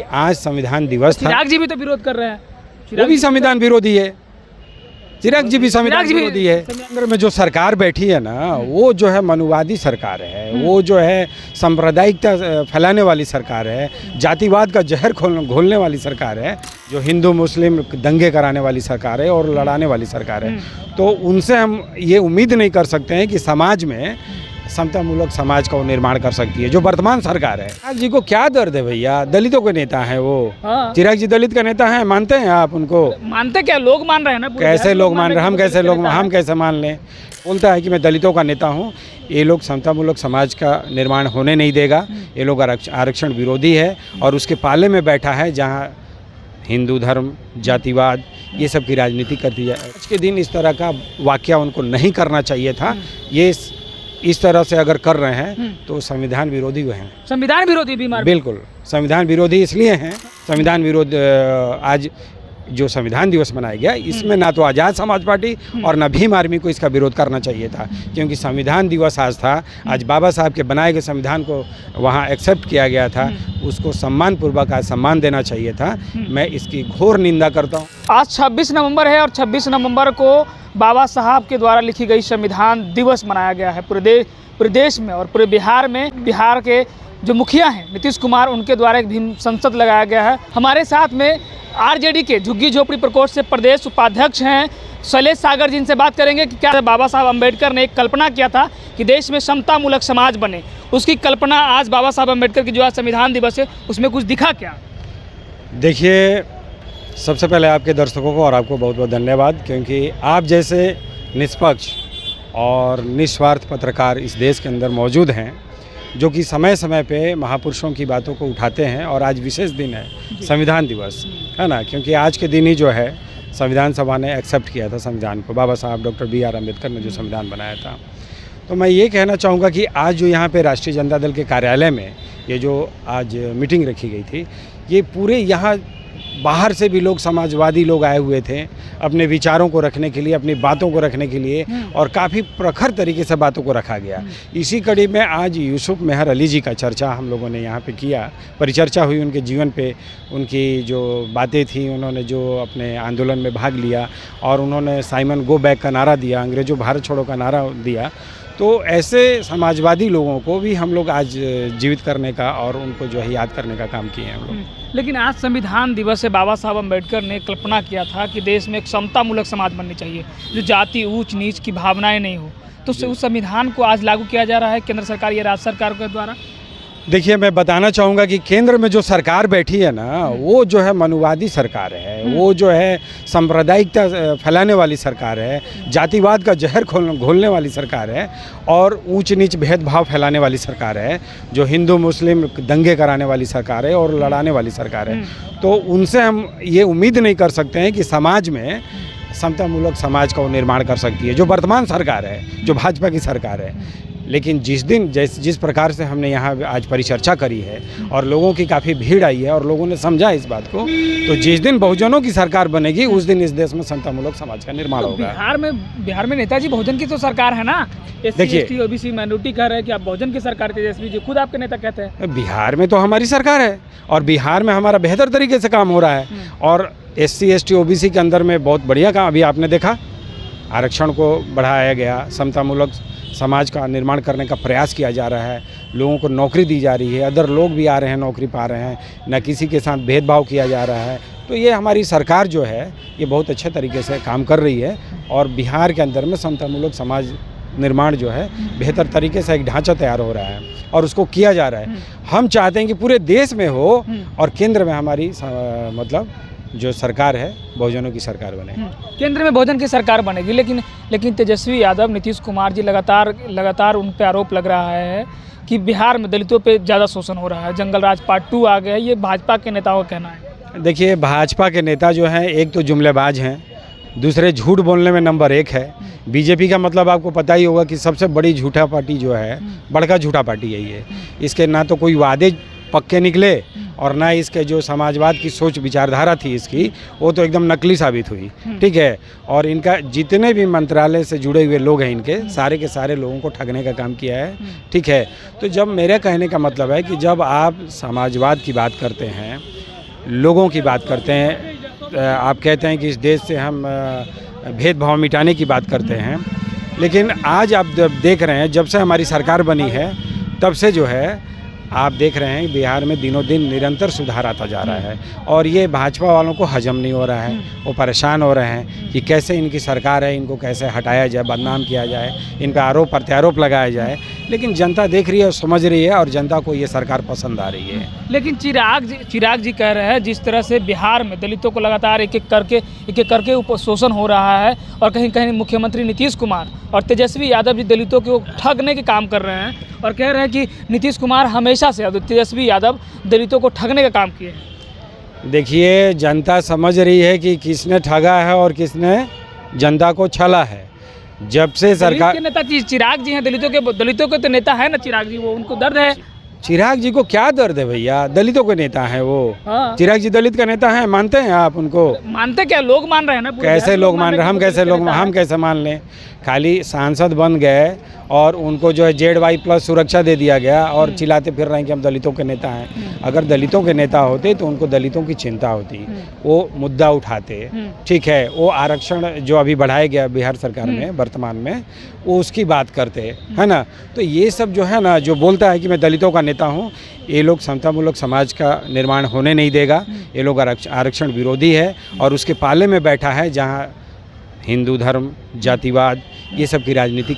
आज संविधान दिवस था। चिराग जी भी तो विरोध कर रहे हैं, वो भी संविधान विरोधी है, चिराग जी भी संविधान विरोधी है। केंद्र में जो सरकार बैठी है ना, वो जो है मनुवादी सरकार है, वो जो है सांप्रदायिकता फैलाने वाली सरकार है, जातिवाद का जहर घोलने वाली सरकार है, जो हिंदू मुस्लिम दंगे कराने वाली सरकार है और लड़ाने वाली सरकार है। तो उनसे हम ये उम्मीद नहीं कर सकते हैं कि समाज में समतामूलक समाज का वो निर्माण कर सकती है जो वर्तमान सरकार है। चिराग जी को क्या दर्द है भैया, दलितों के नेता हैं वो। हाँ। चिराग जी दलित का नेता हैं, मानते हैं आप उनको? मानते क्या, लोग मान रहे हैं ना। कैसे लोग मान रहे हैं, हम कैसे मान लें? बोलता है कि मैं दलितों का नेता हूँ। ये लोग समतामूलक समाज का निर्माण होने नहीं देगा। ये लोग आरक्षण विरोधी है और उसके पाले में बैठा है जहाँ हिंदू धर्म, जातिवाद, ये सब की राजनीति करती है। आज के दिन इस तरह का वाकया उनको नहीं करना चाहिए था। ये इस तरह से अगर कर रहे हैं तो संविधान विरोधी हुए हैं। संविधान विरोधी बीमार, बिल्कुल संविधान विरोधी इसलिए हैं। संविधान विरोध आज जो संविधान दिवस मनाया गया, इसमें ना तो आज़ाद समाज पार्टी और ना भीम आर्मी को इसका विरोध करना चाहिए था, क्योंकि संविधान दिवस आज था। आज बाबा साहब के बनाए गए संविधान को वहाँ एक्सेप्ट किया गया था, उसको सम्मानपूर्वक आज सम्मान देना चाहिए था। मैं इसकी घोर निंदा करता हूँ। आज 26 नवंबर है और 26 नवंबर को बाबा साहब के द्वारा लिखी गई संविधान दिवस मनाया गया है पूरे देश में और पूरे बिहार में। बिहार के जो मुखिया हैं नीतीश कुमार, उनके द्वारा एक भीम संसद लगाया गया है। हमारे साथ में आरजेडी के झुग्गी झोपड़ी प्रकोष्ठ से प्रदेश उपाध्यक्ष हैं शैलेश सागर जी, इनसे बात करेंगे कि क्या बाबा साहब अम्बेडकर ने एक कल्पना किया था कि देश में समतामूलक समाज बने, उसकी कल्पना आज बाबा साहब अम्बेडकर की जो आज संविधान दिवस है उसमें कुछ दिखा क्या? देखिए, सबसे पहले आपके दर्शकों को और आपको बहुत बहुत धन्यवाद, क्योंकि आप जैसे निष्पक्ष और निस्वार्थ पत्रकार इस देश के अंदर मौजूद हैं, जो कि समय समय पे महापुरुषों की बातों को उठाते हैं। और आज विशेष दिन है, संविधान दिवस है ना, क्योंकि आज के दिन ही जो है संविधान सभा ने एक्सेप्ट किया था संविधान को। बाबा साहब डॉक्टर BR अम्बेडकर ने जो संविधान बनाया था। तो मैं ये कहना चाहूँगा कि आज जो यहाँ पे राष्ट्रीय जनता दल के कार्यालय में ये जो आज मीटिंग रखी गई थी, ये पूरे यहाँ बाहर से भी लोग, समाजवादी लोग आए हुए थे अपने विचारों को रखने के लिए, अपनी बातों को रखने के लिए, और काफ़ी प्रखर तरीके से बातों को रखा गया। इसी कड़ी में आज यूसुफ मेहर अली जी का चर्चा हम लोगों ने यहाँ पे किया, परिचर्चा हुई उनके जीवन पे, उनकी जो बातें थी, उन्होंने जो अपने आंदोलन में भाग लिया और उन्होंने साइमन गो बैक का नारा दिया, अंग्रेजों भारत छोड़ो का नारा दिया। तो ऐसे समाजवादी लोगों को भी हम लोग आज जीवित करने का और उनको जो है याद करने का काम किए हैं हम लोग। लेकिन आज संविधान दिवस से बाबा साहब अम्बेडकर ने कल्पना किया था कि देश में एक समतामूलक समाज बननी चाहिए, जो जाति ऊंच नीच की भावनाएं नहीं हो। तो उस संविधान को आज लागू किया जा रहा है केंद्र सरकार या राज्य सरकार के द्वारा। देखिए, मैं बताना चाहूँगा कि केंद्र में जो सरकार बैठी है ना, वो जो है मनुवादी सरकार है, वो जो है सांप्रदायिकता फैलाने वाली सरकार है, जातिवाद का जहर घोलने वाली सरकार है और ऊंच नीच भेदभाव फैलाने वाली सरकार है, जो हिंदू मुस्लिम दंगे कराने वाली सरकार है और लड़ाने वाली सरकार है। तो उनसे हम ये उम्मीद नहीं कर सकते हैं कि समाज में समतामूलक समाज का वो निर्माण कर सकती है जो वर्तमान सरकार है, जो भाजपा की सरकार है। लेकिन जिस प्रकार से हमने यहाँ आज परिचर्चा करी है और लोगों की काफ़ी भीड़ आई है और लोगों ने समझा इस बात को, तो जिस दिन बहुजनों की सरकार बनेगी उस दिन इस देश में समतामूलक समाज का निर्माण होगा। बिहार में नेताजी बहुजन की तो सरकार है ना। देखिए, SC, OBC माइनॉरिटी कह रहे हैं कि आप बहुजन की सरकार, तेजस्वी जी खुद आपके नेता कहते हैं। बिहार में तो हमारी सरकार है और बिहार में हमारा बेहतर तरीके से काम हो रहा है और SC, ST, OBC के अंदर में बहुत बढ़िया काम अभी आपने देखा, आरक्षण को बढ़ाया गया, समतामूलक समाज का निर्माण करने का प्रयास किया जा रहा है, लोगों को नौकरी दी जा रही है, अदर लोग भी आ रहे हैं, नौकरी पा रहे हैं, न किसी के साथ भेदभाव किया जा रहा है। तो ये हमारी सरकार जो है ये बहुत अच्छे तरीके से काम कर रही है और बिहार के अंदर में समतामूलक समाज निर्माण जो है बेहतर तरीके से एक ढांचा तैयार हो रहा है और उसको किया जा रहा है। हम चाहते हैं कि पूरे देश में हो और केंद्र में हमारी मतलब जो सरकार है बहुजनों की सरकार बने। केंद्र में बहुजन की सरकार बनेगी, लेकिन तेजस्वी यादव, नीतीश कुमार जी लगातार उन पर आरोप लग रहा है कि बिहार में दलितों पे ज़्यादा शोषण हो रहा है, जंगल राज पार्ट 2 आ गया है। ये भाजपा के नेताओं का कहना है। देखिए, भाजपा के नेता जो हैं, एक तो जुमलेबाज हैं, दूसरे झूठ बोलने में नंबर 1 है। बीजेपी का मतलब आपको पता ही होगा कि सबसे बड़ी झूठा पार्टी जो है, बड़का झूठा पार्टी यही है। इसके ना तो कोई वादे पक्के निकले और ना इसके जो समाजवाद की सोच विचारधारा थी इसकी, वो तो एकदम नकली साबित हुई। ठीक है, और इनका जितने भी मंत्रालय से जुड़े हुए लोग हैं, इनके सारे के सारे लोगों को ठगने का काम किया है। ठीक है, तो जब मेरे कहने का मतलब है कि जब आप समाजवाद की बात करते हैं, लोगों की बात करते हैं। आप कहते हैं कि इस देश से हम भेदभाव मिटाने की बात करते हैं, लेकिन आज आप देख रहे हैं जब से हमारी सरकार बनी है तब से जो है आप देख रहे हैं बिहार में दिनों दिन निरंतर सुधार आता जा रहा है। और ये भाजपा वालों को हजम नहीं हो रहा है, वो परेशान हो रहे हैं कि कैसे इनकी सरकार है, इनको कैसे हटाया जाए, बदनाम किया जाए, इन पर आरोप प्रत्यारोप लगाया जाए। लेकिन जनता देख रही है और समझ रही है, और जनता को ये सरकार पसंद आ रही है। लेकिन चिराग जी कह रहे हैं जिस तरह से बिहार में दलितों को लगातार एक एक करके शोषण हो रहा है, और कहीं कहीं मुख्यमंत्री नीतीश कुमार और तेजस्वी यादव जी दलितों को ठगने के काम कर रहे हैं, और कह रहे हैं कि नीतीश कुमार हमेशा से तेजस्वी यादव दलितों को ठगने का काम किए हैं। देखिए, जनता समझ रही है कि किसने ठगा है और किसने जनता को छला है। जब से सरकार के नेता चिराग जी हैं, दलितों के तो नेता है ना चिराग जी, वो उनको दर्द है। चिराग जी को क्या दर्द है भैया, दलितों के नेता हैं वो। हाँ। चिराग जी दलित का नेता हैं, मानते हैं आप उनको? मानते क्या, लोग मान रहे हैं ना। कैसे लोग मान रहे हैं, हम कैसे मान लें? खाली सांसद बन गए और उनको जो है ZY+ सुरक्षा दे दिया गया और चिल्लाते फिर रहे हैं कि हम दलितों के नेता हैं। अगर दलितों के नेता होते तो उनको दलितों की चिंता होती, वो मुद्दा उठाते। ठीक है, वो आरक्षण जो अभी बढ़ाया गया बिहार सरकार में वर्तमान में, वो उसकी बात करते, है ना। तो ये सब जो है ना, जो बोलता है कि मैं दलितों का नेता हूँ, ये लोग समतामूलक समाज का निर्माण होने नहीं देगा। ये लोग आरक्षण विरोधी है और उसके पाले में बैठा है जहाँ हिंदू धर्म, जातिवाद, ये सब की राजनीति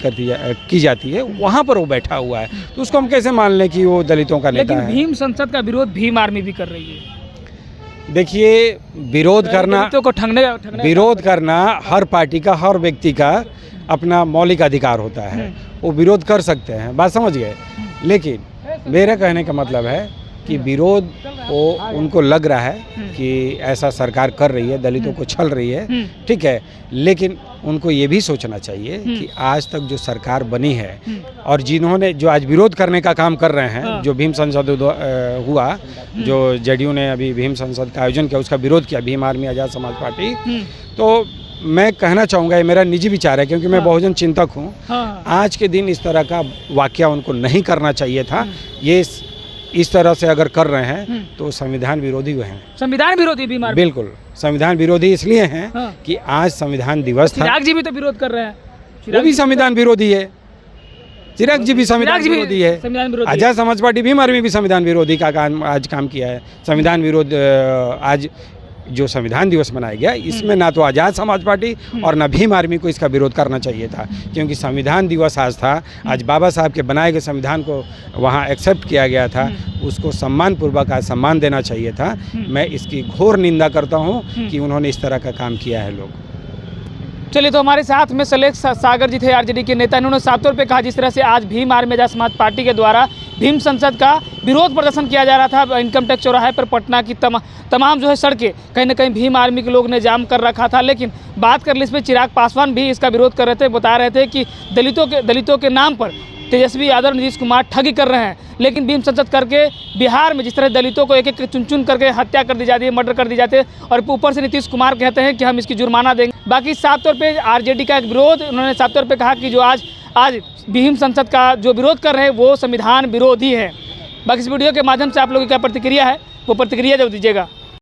की जाती है, वहाँ पर वो बैठा हुआ है। तो उसको हम कैसे मान लें कि वो दलितों का नेता है? लेकिन भीम संसद का विरोध भीम आर्मी भी कर रही है। देखिए, विरोध करना हर पार्टी का, हर व्यक्ति का अपना मौलिक अधिकार होता है, वो विरोध कर सकते हैं, बात समझ गए। लेकिन मेरा कहने का मतलब है कि विरोध वो उनको लग रहा है कि ऐसा सरकार कर रही है, दलितों को छल रही है, ठीक है। लेकिन उनको ये भी सोचना चाहिए कि आज तक जो सरकार बनी है और जिन्होंने जो आज विरोध करने का काम कर रहे हैं, जो भीम संसद हुआ, जो JDU ने अभी भीम संसद का आयोजन किया, उसका विरोध किया भीम आर्मी आज़ाद समाज पार्टी, तो मैं कहना चाहूँगा, ये मेरा निजी विचार है क्योंकि मैं बहुजन चिंतक हूँ, आज के दिन इस तरह का वाकया उनको नहीं करना चाहिए था। ये इस तरह से अगर कर रहे हैं तो संविधान विरोधी हुए हैं। संविधान विरोधी भी बिल्कुल संविधान विरोधी इसलिए हैं कि आज संविधान दिवस था। चिराग जी भी तो विरोध कर रहे हैं, वो भी संविधान विरोधी है। चिराग जी भी संविधान विरोधी है। आजाद समाज पार्टी भीम आर्मी भी संविधान विरोधी का आज काम किया है। संविधान विरोध आज जो संविधान दिवस मनाया गया, इसमें ना तो आज़ाद समाज पार्टी और ना भीम आर्मी को इसका विरोध करना चाहिए था, क्योंकि संविधान दिवस आज था। आज बाबा साहब के बनाए गए संविधान को वहाँ एक्सेप्ट किया गया था, उसको सम्मानपूर्वक आज सम्मान देना चाहिए था। मैं इसकी घोर निंदा करता हूँ कि उन्होंने इस तरह का काम किया है लोग। चलिए, तो हमारे साथ में शैलेश सागर जी थे, RJD के नेता। इन्होंने साफ तौर पे कहा जिस तरह से आज भीम आर्मी आज़ाद समाज पार्टी के द्वारा भीम संसद का विरोध प्रदर्शन किया जा रहा था इनकम टैक्स चौराहे पर, पटना की तमाम जो है सड़कें कहीं ना कहीं भीम आर्मी के लोग ने जाम कर रखा था। लेकिन बात कर ले इस पर, चिराग पासवान भी इसका विरोध कर रहे थे, बता रहे थे कि दलितों के नाम पर तेजस्वी यादव, नीतीश कुमार ठगी कर रहे हैं। लेकिन भीम संसद करके बिहार में जिस तरह दलितों को एक एक चुन करके हत्या कर दी जाती है, मर्डर कर दी जाते हैं, और ऊपर से नीतीश कुमार कहते हैं कि हम इसकी जुर्माना देंगे। बाकी साफ तौर पे RJD का एक विरोध, उन्होंने साफ तौर पे कहा कि जो आज भीम संसद का जो विरोध कर रहे हैं वो संविधान विरोधी है। बाकी इस वीडियो के माध्यम से आप लोगों की क्या प्रतिक्रिया है, वो प्रतिक्रिया जरूर दीजिएगा।